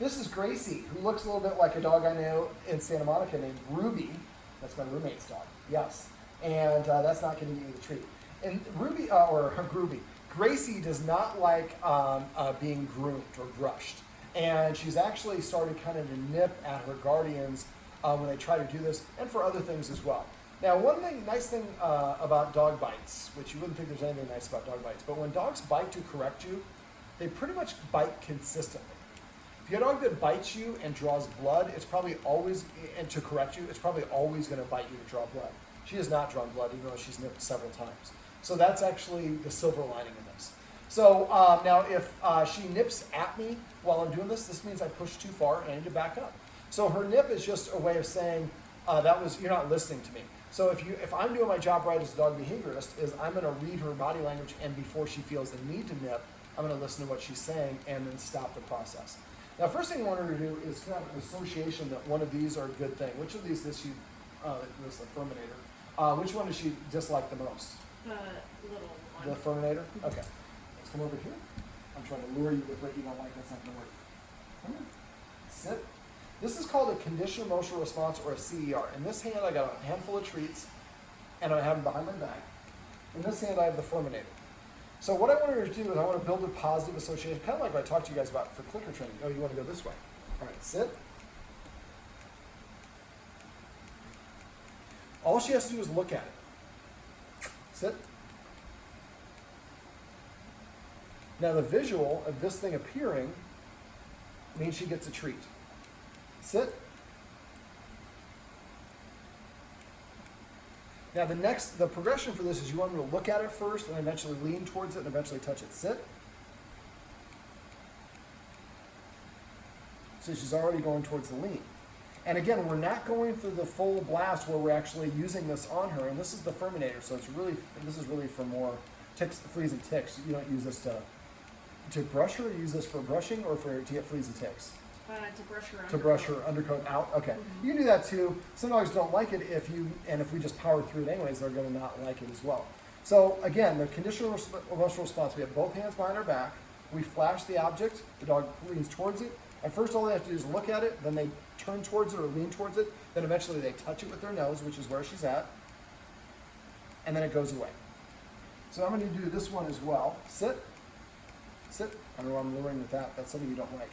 This is Gracie, who looks a little bit like a dog I know in Santa Monica named Ruby. That's my roommate's dog, yes. And that's not going to give you the treat. And Ruby, or Groovy, Gracie does not like being groomed or brushed. And she's actually started kind of to nip at her guardians when they try to do this, and for other things as well. Now, nice thing about dog bites, which you wouldn't think there's anything nice about dog bites, but when dogs bite to correct you, they pretty much bite consistently. If you have a dog that bites you and draws blood, it's probably always, and to correct you, it's probably always going to bite you to draw blood. She has not drawn blood, even though she's nipped several times. So that's actually the silver lining in this. So now if she nips at me while I'm doing this, this means I pushed too far and I need to back up. So her nip is just a way of saying, you're not listening to me. So if I'm doing my job right as a dog behaviorist, is I'm going to read her body language, and before she feels the need to nip, I'm going to listen to what she's saying and then stop the process. Now, first thing I want her to do is kind of an association that one of these are a good thing. Which of these does she, this the Furminator, which one does she dislike the most? The little one. The Furminator? Okay. Let's come over here. I'm trying to lure you with what you don't like. That's not going to work. Come here. Sit. This is called a conditional emotional response, or a CER. In this hand, I got a handful of treats, and I have them behind my back. In this hand, I have the Furminator. So what I want her to do is I want to build a positive association, kind of like what I talked to you guys about for clicker training. Oh, you want to go this way. All right, sit. All she has to do is look at it. Sit. Now the visual of this thing appearing means she gets a treat. Sit. Now the progression for this is you want her to look at it first and eventually lean towards it and eventually touch it. Sit. So she's already going towards the lean. And again, we're not going through the full blast where we're actually using this on her, and this is the Furminator, so this is really for more ticks, fleas and ticks. You don't use this to brush her, use this for brushing or to get fleas and ticks? To brush her undercoat. To brush her undercoat out? Okay. You can do that too. Some dogs don't like it if we just power through it anyways, they're going to not like it as well. So again, the conditional emotional response, we have both hands behind our back, we flash the object, the dog leans towards it. At first all they have to do is look at it, then they turn towards it or lean towards it, then eventually they touch it with their nose, which is where she's at, and then it goes away. So I'm going to do this one as well. Sit. Sit. I don't know why I'm luring with that. That's something you don't like.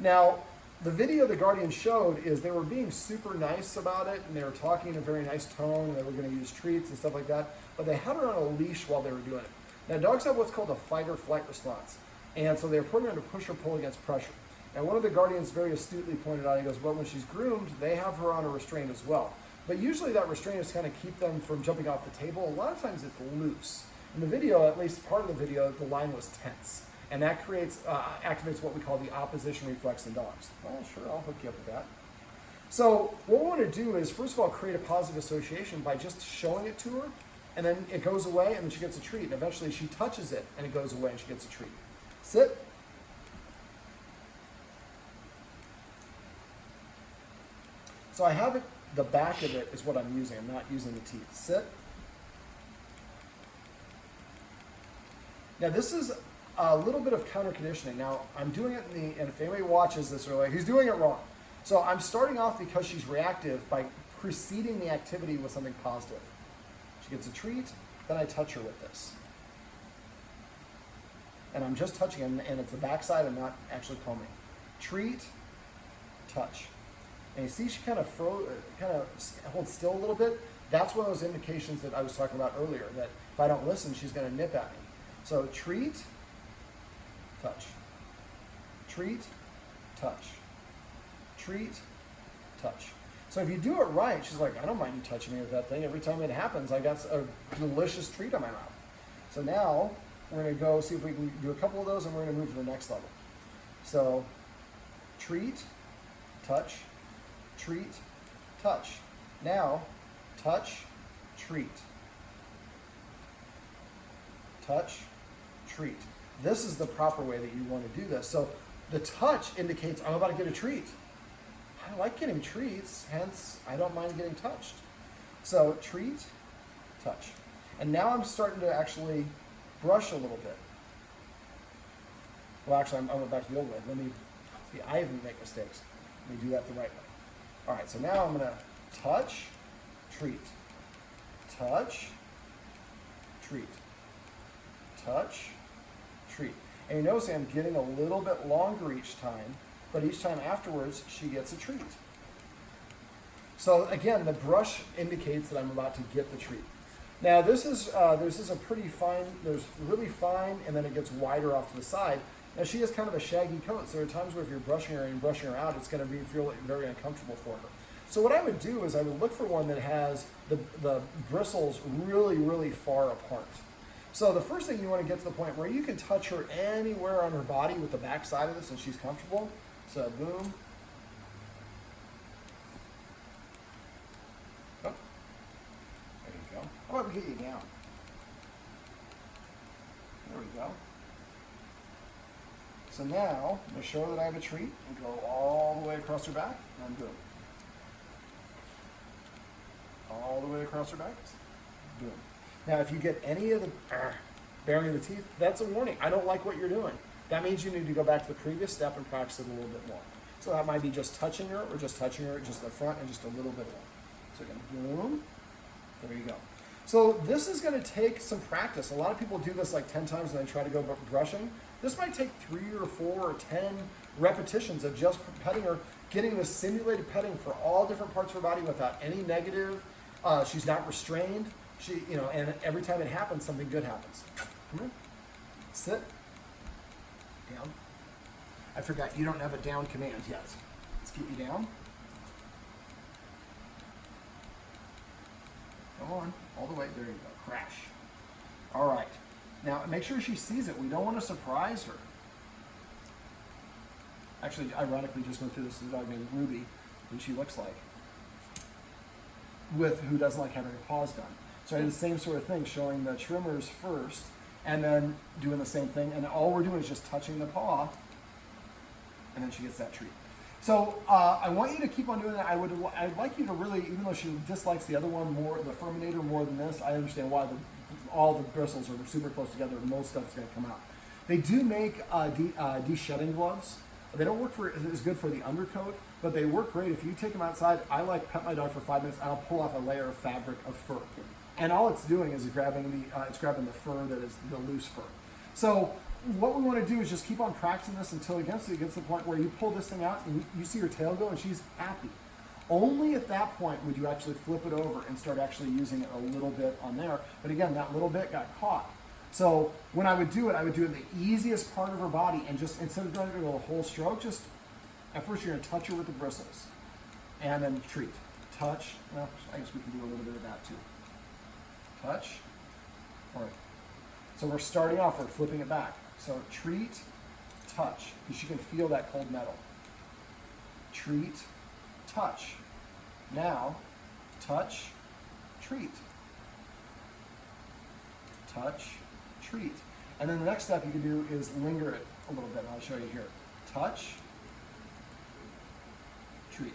Now, the video the Guardian showed is they were being super nice about it, and they were talking in a very nice tone, and they were going to use treats and stuff like that, but they had her on a leash while they were doing it. Now, dogs have what's called a fight or flight response, and so they were putting her to push or pull against pressure. And one of the Guardians very astutely pointed out, he goes, well, when she's groomed, they have her on a restraint as well. But usually that restraint is kind of keep them from jumping off the table. A lot of times it's loose. In the video, at least part of the video, the line was tense. And that activates what we call the opposition reflex in dogs. Well, sure, I'll hook you up with that. So what we want to do is, first of all, create a positive association by just showing it to her, and then it goes away, and then she gets a treat. And eventually she touches it, and it goes away, and she gets a treat. Sit. So I have it, the back of it is what I'm using. I'm not using the teeth. Sit. Now this is a little bit of counter conditioning. Now I'm doing it and if anybody watches this, they're like, he's doing it wrong. So I'm starting off because she's reactive by preceding the activity with something positive. She gets a treat, then I touch her with this. And I'm just touching him, and it's the backside, I'm not actually combing. Treat, touch. And you see she kind of holds still a little bit. That's one of those indications that I was talking about earlier, that if I don't listen, she's going to nip at me. So treat, touch. Treat, touch. Treat, touch. So if you do it right, she's like, I don't mind you touching me with that thing. Every time it happens, I got a delicious treat on my mouth. So now we're going to go see if we can do a couple of those, and we're going to move to the next level. So treat, touch, treat, touch. Now, touch, treat. Touch, treat. This is the proper way that you want to do this. So the touch indicates I'm about to get a treat. I like getting treats, hence I don't mind getting touched. So treat, touch. And now I'm starting to actually brush a little bit. Well, actually, I went back to the old way. Let me see. I even make mistakes. Let me do that the right way. All right. So now I'm gonna touch, treat, touch, treat, touch, treat. And you notice I'm getting a little bit longer each time, but each time afterwards, she gets a treat. So again, the brush indicates that I'm about to get the treat. Now this is a pretty fine, there's really fine, and then it gets wider off to the side. Now she has kind of a shaggy coat, so there are times where if you're brushing her and brushing her out, it's going to feel very uncomfortable for her. So what I would do is I would look for one that has the bristles really, really far apart. So the first thing you want to get to the point where you can touch her anywhere on her body with the back side of this and she's comfortable. So boom. Oh. There you go. How about we get you down? There we go. So now, I'm going to show her that I have a treat and go all the way across her back, and boom. All the way across her back, boom. Now, if you get any of the baring of the teeth, that's a warning. I don't like what you're doing. That means you need to go back to the previous step and practice it a little bit more. So that might be just touching her, or just touching her just the front and just a little bit more. So again, boom, there you go. So this is going to take some practice. A lot of people do this like 10 times and then try to go brushing. This might take 3 or 4 or 10 repetitions of just petting her, getting this simulated petting for all different parts of her body without any negative. She's not restrained. And every time it happens, something good happens. Come here. Sit. Down. I forgot, you don't have a down command yet. Let's keep you down. Come on, all the way. There you go. Crash. All right. Now, make sure she sees it. We don't want to surprise her. Actually, ironically, just went through this with a dog named Ruby, who she looks like, who doesn't like having her paws done. So I did the same sort of thing, showing the trimmers first, and then doing the same thing. And all we're doing is just touching the paw, and then she gets that treat. So I want you to keep on doing that. I'd like you to really, even though she dislikes the other one more, the Furminator more than this, I understand why all the bristles are super close together and most stuff's going to come out. They do make de-shedding gloves. They don't work as good for the undercoat, but they work great. If you take them outside, I like pet my dog for 5 minutes, and I'll pull off a layer of fabric of fur. And all it's doing is grabbing the fur that is the loose fur. So what we want to do is just keep on practicing this until it gets to the point where you pull this thing out and you see her tail go and she's happy. Only at that point would you actually flip it over and start actually using it a little bit on there. But again, that little bit got caught. So when I would do it in the easiest part of her body, and just instead of going to go a whole stroke, just at first you're going to touch her with the bristles and then treat. Touch. Well, I guess we can do a little bit of that too. Touch. All right. So we're starting off, we're flipping it back. So treat, touch, because you can feel that cold metal. Treat, touch. Now, touch, treat. Touch, treat. And then the next step you can do is linger it a little bit. I'll show you here. Touch, treat.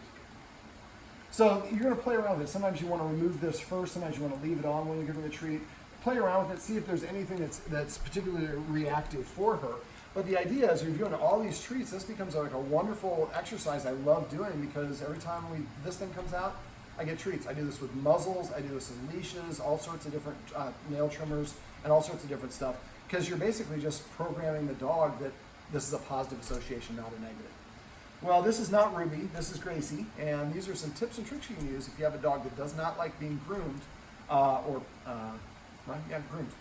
So you're going to play around with it. Sometimes you want to remove this first. Sometimes you want to leave it on when you're giving a treat. Play around with it. See if there's anything that's particularly reactive for her. But the idea is you're doing all these treats. This becomes like a wonderful exercise I love doing, because every time this thing comes out, I get treats. I do this with muzzles. I do this in leashes, all sorts of different nail trimmers, and all sorts of different stuff. Because you're basically just programming the dog that this is a positive association, not a negative. Well, this is not Ruby, this is Gracie, and these are some tips and tricks you can use if you have a dog that does not like being groomed, groomed.